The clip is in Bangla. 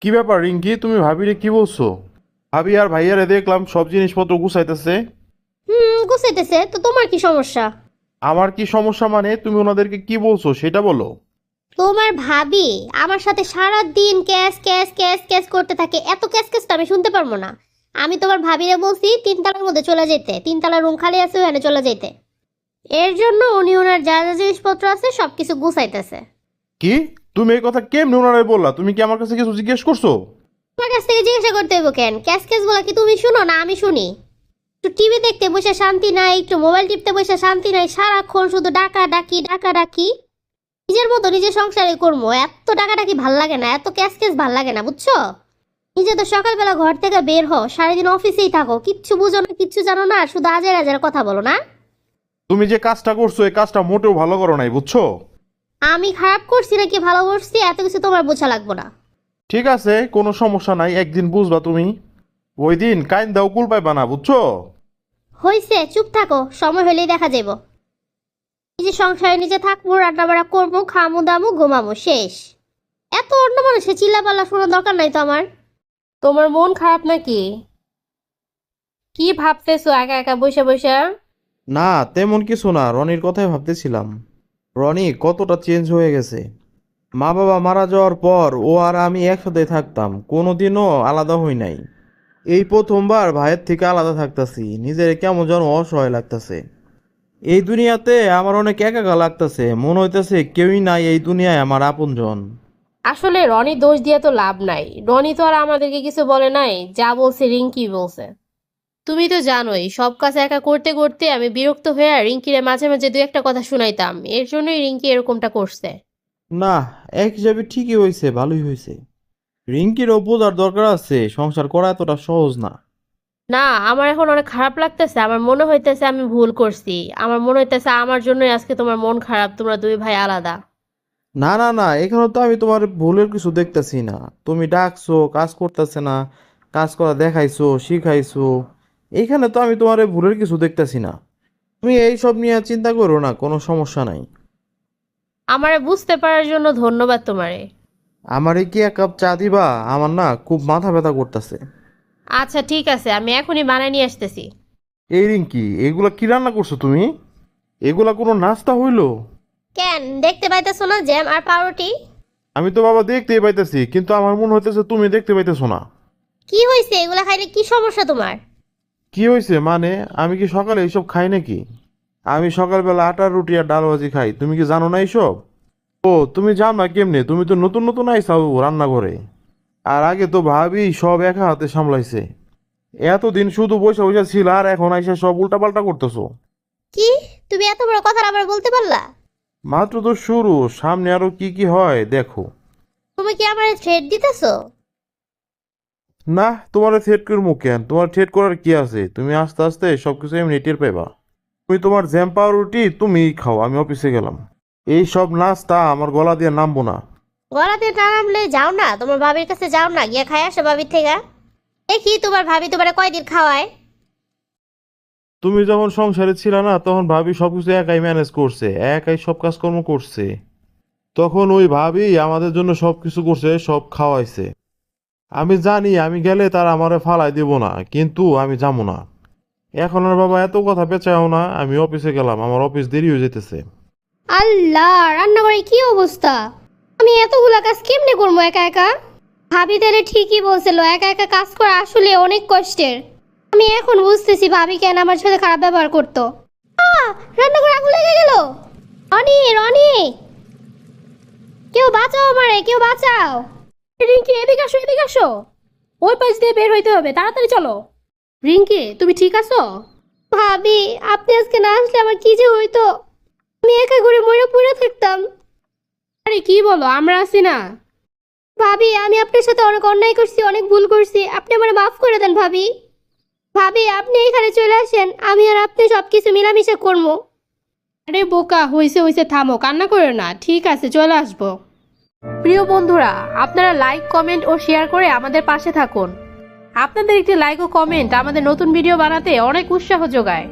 কি ব্যাপার রিঙ্কি, তুমি ভাবিরে কি বলছো? ভাবি আর ভাইয়ারে দেখলাম সব জিনিসপত্র গুছাইতেছে। গুছাইতেছে তো তোমার কি সমস্যা? আমার কি সমস্যা মানে তুমি ওনাদেরকে কি বলছো সেটা বলো। তোমার ভাবি আমার সাথে সারা দিন ক্যাশ ক্যাশ ক্যাশ ক্যাশ করতে থাকে, এত ক্যাশ ক্যাশ তো আমি শুনতে পারবো না। আমি তোমার ভাবিরে বলছি তিনতলার মধ্যে চলে যেতে, তিনতলার রুম খালি আছে ওখানে চলে যেতে। এর জন্য উনি ওনার যা যা জিনিসপত্র আছে সবকিছু গুছাইতেছে। কি? তুমি এই কথা কেমনে ওনারে বললা? তুমি কি আমার কাছে কিছু জিজ্ঞেস করছো? তোমার কাছ থেকে জিজ্ঞাসা করতে হইব কেন? ক্যাশ ক্যাশ বলা কি তুমি শুনো না আমি শুনি? একটু টিভি দেখতে বসে শান্তি নাই, একটু মোবাইল টিপতে বসে শান্তি নাই, সারাক্ষণ শুধু ডাকা ডাকি ডাকা ডাকি। নিজের মতো নিজের সংসারে করবো, এত ডাকাডাকি ভাল লাগে না, এত ক্যাশ ক্যাশ ভাল লাগে না, বুঝছো? নিজে তো সকালবেলা ঘর থেকে বের হও, সারাদিন অফিসেই থাকো, কিচ্ছু বুঝো না, কিচ্ছু জানো না, আর শুধু আজের আজের কথা বলো না। তুমি যে কাজটা করছো এই কাজটা মোটেও ভালো করো নাই, বুঝছো? আমি খারাপ করছি নাকি ভালো করছি এত কিছু তোমার বোঝা লাগবো না। ঠিক আছে, কোনো সমস্যা নাই, একদিন বুঝবা তুমি। ওই দিন কাইন দাও কুল পাইবা না, বুঝছো? হইছে, চুপ থাকো, সময় হলেই দেখা যাবো। নিজে সংসারে নিজে থাকবো, রান্না বাড়া করবো, খামু দামু ঘুমামু, শেষ। এত অন্য মানুষের চিল্লাপাল্লা শোনার দরকার নাই তো আমার। তোমার মন খারাপ নাকি? কি ভাবতেছো একা একা বসে বসে? না, তেমন কিছু না, রনির কথাই ভাবতেছিলাম। রনি কতটা চেঞ্জ হয়ে গেছে। মা বাবা মারা যাওয়ার পর ও আর আমি একসাথে থাকতাম, কোনোদিনও আলাদা হই নাই। এই প্রথমবার ভাইয়ের থেকে আলাদা থাকতাছি, নিজের কেমন যেন অসহায় লাগতাছে। এই দুনিয়াতে আমার অনেক একা একা লাগতাছে, মনে হইতেছে কেউই নাই এই দুনিয়ায় আমার আপনজন। আসলে রনি দোষ দিয়ে তো লাভ নাই, রনি তো আর আমাদেরকে কিছু বলে নাই, যা বলছে রিঙ্কি বলছে। তুমি তো জানোই সব কাজ একা করতে করতে আমি বিরক্ত হয়ে রিঙ্কিরে মাঝে মাঝে দু একটা কথা শুনাইতাম, এর জন্যই রিঙ্কি এরকমটা করছে। না, এক হিসাবে ঠিকই হয়েছে, ভালোই হয়েছে। রিঙ্কিরও বোঝার দরকার আছে সংসার করা এতটা সহজ না। না, আমার এখন অনেক খারাপ লাগতেছে, আমার মনে হইতেছে আমি ভুল করছি, আমার মনে হইতেছে আমার জন্যই আজকে তোমার মন খারাপ, তোমরা দুই ভাই আলাদা। না না না, এখানে তো আমি তোমার ভুলের কিছু দেখতেছি না। তুমি ডাকছো, কাজ করতেছে না, কাজ করা দেখাইছো, শিখাইছো, এইখানে তো আমি তোমার এই ভুলের কিছু দেখতেছি না। তুমি এই সব নিয়ে চিন্তা করো না, কোনো সমস্যা নাই। আমারে বুঝতে পারার জন্য ধন্যবাদ তোমারে। আমারে কি এক কাপ চা দিবা? আমার না খুব মাথা ব্যথা করতেছে। আচ্ছা ঠিক আছে, আমি এখনই বানায় নিয়ে আসতেছি। এই রিঙ্কি, এগুলা কি রান্না করছো তুমি? এগুলা কোনো নাস্তা হইলো? কেন দেখতে পাইতেছো না জ্যাম আর পাউরুটি? আমি তো বাবা দেখতেই পাইতেছি, কিন্তু আমার মনে হইতেছে তুমি দেখতে পাইতেছো না। কি হয়েছে, এগুলা খাইলে কি সমস্যা তোমার? কি হয়েছে মানে? আমি কি সকালে এইসব খাই নাকি? আমি সকালবেলা আটার রুটি আর ডাল ভাজি খাই, তুমি কি জানো না এইসব? ও, তুমি জানো না কেমনে? তুমি তো নতুন নতুন আইসাও রান্না করে। আর আগে তো ভাবি সব একা হাতে সামলাইছে। এতদিন শুধু বসে বসে ছিল, আর এখন আইসা সব উল্টাপাল্টা করতেছো। কি? তুমি এত বড় কথা আবার বলতে পারলা? মাত্র তো শুরু, সামনে আরো কি কি হয় দেখো। তুমি কি আমার থ্রেড দিতেছো? না, তোমার থ্রেট করবো কেন? তোমার থ্রেট করার কি আছে? তুমি আস্তে আস্তে সবকিছু এমনি টের পাইবা। তুমি তোমার জ্যাম পাউরুটি তুমি খাও, আমি অফিসে গেলাম। এই সব নাস্তা আমার গলা দিয়ে নামবো না। গলাতে না নামলে যাও না, তোমার ভাবির কাছে যাও না, গিয়ে খাই আসো ভাবির থেকে। দেখি তোমার ভাবি তোমার কয়দিন খাওয়ায়। তুমি যখন সংসারে ছিল না তখন ভাবি সবকিছু একাই ম্যানেজ করছে, একাই সব কাজকর্ম করছে। তখন ওই ভাবি আমাদের জন্য সবকিছু করছে, সব খাওয়াইছে। আমি জানি আমি গেলে তার আমারে ফালাই দেব না, কিন্তু আমি যাবো না। এখন আর বাবা এত কথা পেঁচাও না, আমি অফিসে গেলাম, আমার অফিস দেরি হয়ে যেতেছে। আল্লাহ, রান্নাঘরে কি অবস্থা! আমি এতগুলা কাজ কেমনে করবো একা একা? ভাবি তাহলে ঠিকই বলছিল, একা একা কাজ করা আসলে অনেক কষ্টের। আমি এখন বুঝতেছি ভাবি কেন আমার সাথে খারাপ ব্যবহার করতো। রান্নাঘরে আগুন লেগে গেল! রনি, রনি, কেউ বাঁচাও আমারে, কেউ বাঁচাও! রিঙ্কি এদিকে আসো, এদিকে আসো। ওই পাশ দিয়ে বের হইতে হবে, তাড়াতাড়ি চলো। রিঙ্কি তুমি ঠিক আছো? ভাবি, আপনি আজকে না আসলে আমার কি যে হইতো! আমি একা ঘুরে মরে পড়ে থাকতাম। আরে কি বলো, আমরা আছি না। ভাবি, আমি আপনার সাথে অনেক অন্যায় করছি, অনেক ভুল করছি, আপনি আমার মাফ করে দেন ভাবি। ভাবি, আপনি এখানে চলে আসেন, আমি আর আপনি সবকিছু মিলামিশা করবো। আরে বোকা, হইছে হইছে, থামো, কান্না করো না, ঠিক আছে চলে আসবো। প্রিয় বন্ধুরা, আপনারা লাইক কমেন্ট ও শেয়ার করে আমাদের পাশে থাকুন। আপনাদের একটি লাইক ও কমেন্ট আমাদের নতুন ভিডিও বানাতে অনেক উৎসাহ যোগায়।